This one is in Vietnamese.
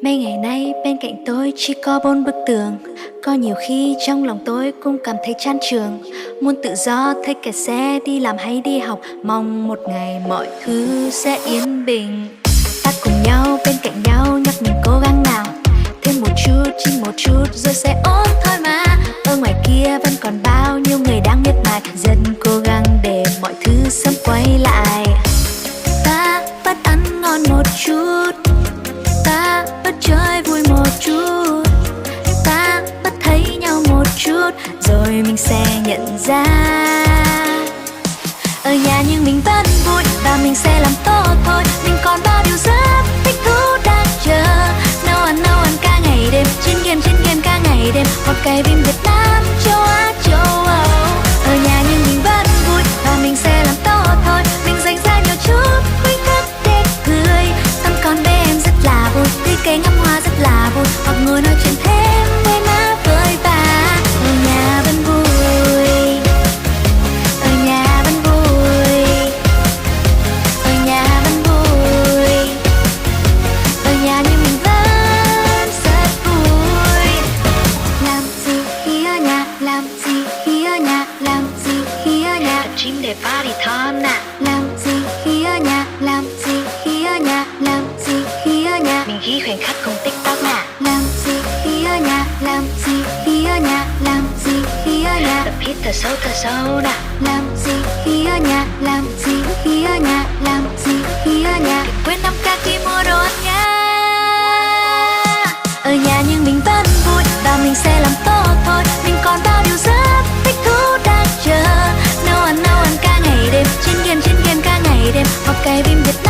Mấy ngày nay bên cạnh tôi chỉ có 4 bức tường. Có nhiều khi trong lòng tôi cũng cảm thấy chán trường. Muốn tự do thấy kẹt xe đi làm hay đi học. Mong một ngày mọi thứ sẽ yên bình. Ta cùng nhau bên cạnh nhau nhắc mình cố gắng nào. Thêm một chút, chỉ một chút rồi sẽ ổn thôi mà. Ở ngoài kia vẫn còn bao nhiêu người đang miệt mài. Dần cố gắng để mọi thứ sớm quay lại. Ta vẫn ăn ngon một chút, ta vẫn chơi vui một chút, ta vẫn thấy nhau một chút, rồi mình sẽ nhận ra. Ở nhà nhưng mình vẫn vui và mình sẽ làm tốt thôi. Mình còn bao điều rất thích thú đang chờ. Nấu ăn cả ngày đêm, trên game cả ngày đêm. Hoặc cày phim Việt Nam, châu Á, châu Âu. Ở nhà nhưng mình vẫn vui và mình sẽ làm tốt thôi. Mình dành ra nhiều chút khoảnh khắc để cười. Tâm con bé em rất là vui, tươi cây ngắm hoa rất là vui. Hoặc ngồi nói chuyện thêm với má với bà. Ở nhà vẫn vui, ở nhà vẫn vui, ở nhà vẫn vui, ở nhà nhưng mình vẫn rất vui. Làm gì khi ở nhà, làm gì khi ở nhà, làm gì khi ở nhà. Thật chim để party thơm nè. Làm gì khi ở nhà, làm gì khi ở nhà, làm gì khi ở nhà. Mình ghi khoảnh khắc cùng TikTok nè. Làm gì khi ở nhà, làm gì khi ở nhà, làm gì khi ở nhà. Tập hít thở sâu nè. Làm gì khi ở nhà, làm gì khi ở nhà, làm gì khi ở nhà. Đừng quên 5K khi mua đồ ăn nha. Ở nhà nhưng mình vẫn vui và mình sẽ làm tốt thôi. Mình còn bao điều rất thích thú đang chờ. Nấu ăn cả ngày đêm, trên game cả ngày đêm. Hoặc cày phim Việt Nam.